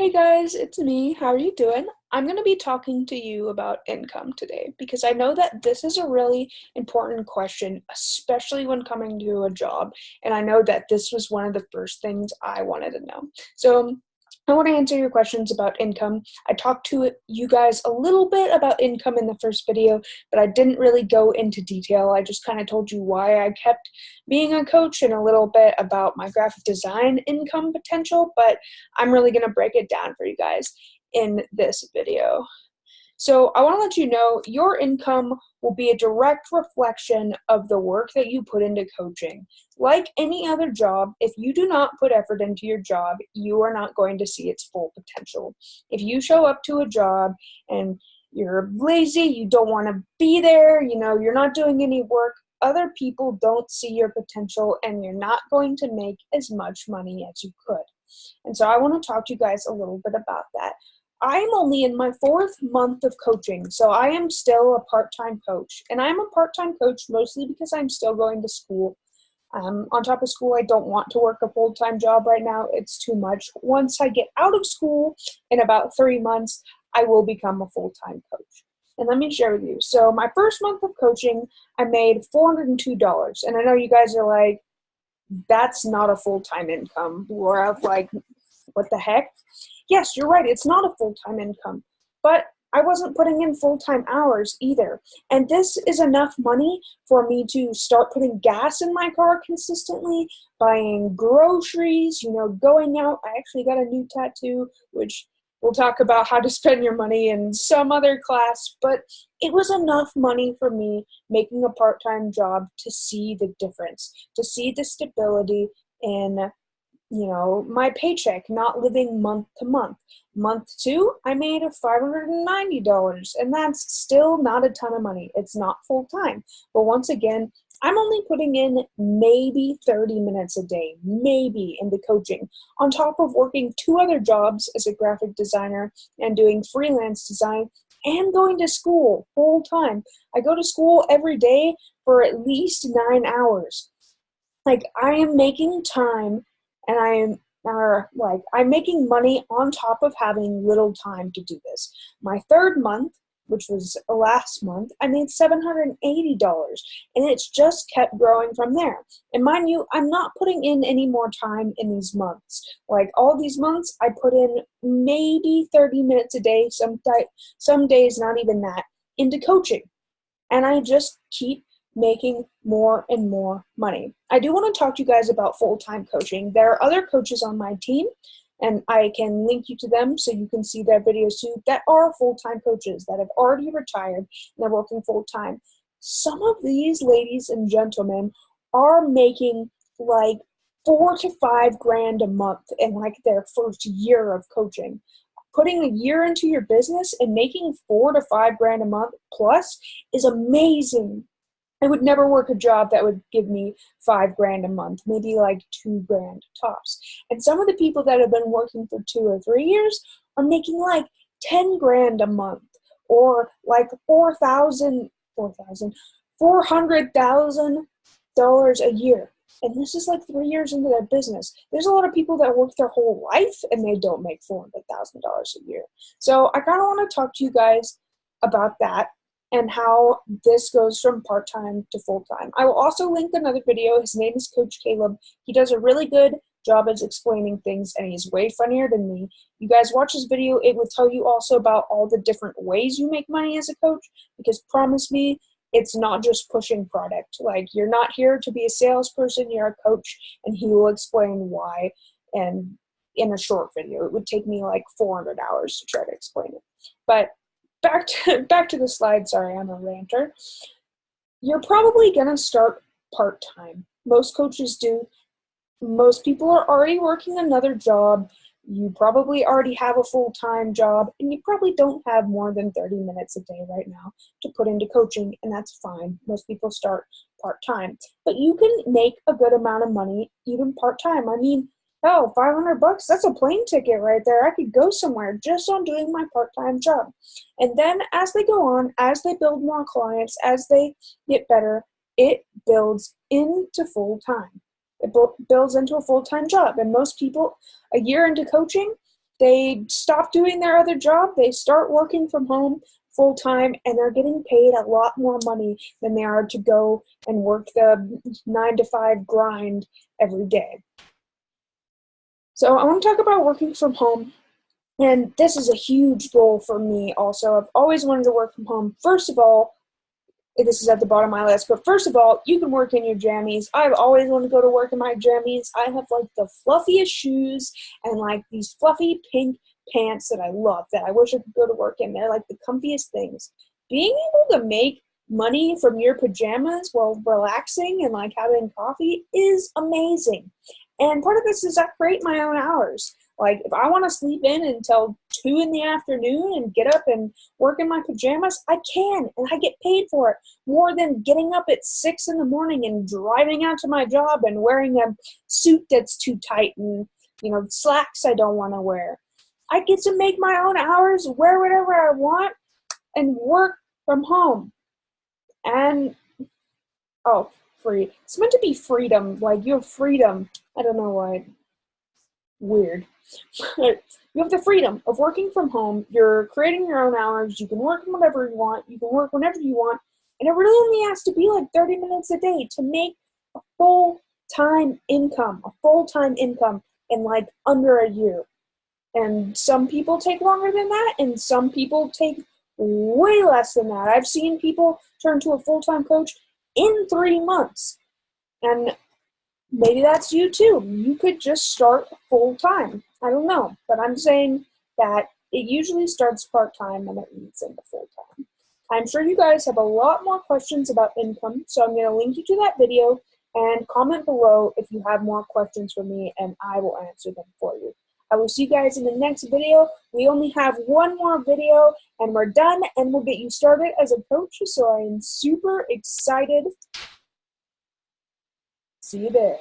Hey guys, it's me. How are you doing? I'm going to be talking to you about income today because I know that this is a really important question, especially when coming to a job. And I know that this was one of the first things I wanted to know. So I want to answer your questions about income. I talked to you guys a little bit about income in the first video, but I didn't really go into detail. I just kind of told you why I kept being a coach and a little bit about my graphic design income potential, but I'm really going to break it down for you guys in this video. So I want to let you know your income will be a direct reflection of the work that you put into coaching. Like any other job, if you do not put effort into your job, you are not going to see its full potential. If you show up to a job and you're lazy, you don't want to be there, you're not doing any work, other people don't see your potential and you're not going to make as much money as you could. And so I want to talk to you guys a little bit about that. I'm only in my fourth month of coaching, so I am still a part-time coach. And I'm a part-time coach mostly because I'm still going to school. On top of school, I don't want to work a full-time job right now. It's too much. Once I get out of school in about 3 months, I will become a full-time coach. And let me share with you. So my first month of coaching, I made $402. And I know you guys are like, that's not a full-time income. We're like, what the heck? Yes, you're right. It's not a full-time income, but I wasn't putting in full-time hours either. And this is enough money for me to start putting gas in my car consistently, buying groceries, going out. I actually got a new tattoo, which we'll talk about how to spend your money in some other class, but it was enough money for me making a part-time job to see the difference, to see the stability in my paycheck, not living month to month. Month two, I made $590, and that's still not a ton of money. It's not full time. But once again, I'm only putting in maybe 30 minutes a day, maybe into coaching, on top of working two other jobs as a graphic designer and doing freelance design and going to school full time. I go to school every day for at least 9 hours. Like, I am making time and I'm making money on top of having little time to do this. My third month, which was last month, I made $780, and it's just kept growing from there. And mind you, I'm not putting in any more time in these months. Like, all these months, I put in maybe 30 minutes a day, some days not even that, into coaching. And I just keep making more and more money. I do want to talk to you guys about full-time coaching. There are other coaches on my team, and I can link you to them so you can see their videos too, that are full-time coaches that have already retired and they're working full-time. Some of these ladies and gentlemen are making like 4 to 5 grand a month in like their first year of coaching. Putting a year into your business and making 4 to 5 grand a month plus is amazing. I would never work a job that would give me 5 grand a month, maybe like 2 grand tops. And some of the people that have been working for 2 or 3 years are making like 10 grand a month, or like $400,000 a year. And this is like 3 years into their business. There's a lot of people that work their whole life and they don't make $400,000 a year. So I kind of want to talk to you guys about that and how this goes from part-time to full-time. I will also link another video. His name is Coach Caleb. He does a really good job at explaining things, and he's way funnier than me. You guys watch his video. It will tell you also about all the different ways you make money as a coach, because promise me, it's not just pushing product. Like, you're not here to be a salesperson, you're a coach, and he will explain why, and in a short video. It would take me like 400 hours to try to explain it. But back to the slide. Sorry, I'm a ranter. You're probably going to start part-time. Most coaches do. Most people are already working another job. You probably already have a full-time job, and you probably don't have more than 30 minutes a day right now to put into coaching, and that's fine. Most people start part-time. But you can make a good amount of money even part-time. I mean, oh, $500, that's a plane ticket right there. I could go somewhere just on doing my part-time job. And then as they go on, as they build more clients, as they get better, it builds into full-time. It builds into a full-time job. And most people, a year into coaching, they stop doing their other job, they start working from home full time, and they're getting paid a lot more money than they are to go and work the 9 to 5 grind every day. So I want to talk about working from home, and this is a huge goal for me also. I've always wanted to work from home. First of all, this is at the bottom of my list, but first of all, you can work in your jammies. I've always wanted to go to work in my jammies. I have like the fluffiest shoes and like these fluffy pink pants that I love, that I wish I could go to work in. They're like the comfiest things. Being able to make money from your pajamas while relaxing and like having coffee is amazing. And part of this is I create my own hours. Like if I want to sleep in until 2 in the afternoon and get up and work in my pajamas, I can, and I get paid for it more than getting up at 6 in the morning and driving out to my job and wearing a suit that's too tight and, slacks I don't want to wear. I get to make my own hours, wear whatever I want, and work from home. And, free. It's meant to be freedom, like you have freedom. I don't know why. Weird. You have the freedom of working from home. You're creating your own hours. You can work whenever you want. You can work whenever you want. And it really only has to be like 30 minutes a day to make a full-time income, in like under a year. And some people take longer than that, and some people take way less than that. I've seen people turn to a full-time coach in 3 months. And maybe that's you too. You could just start full-time. I don't know, but I'm saying that it usually starts part-time and it leads into full-time. I'm sure you guys have a lot more questions about income, so I'm going to link you to that video and comment below if you have more questions for me, and I will answer them for you. I will see you guys in the next video. We only have one more video and we're done, and we'll get you started as a coach, so I am super excited. See you there.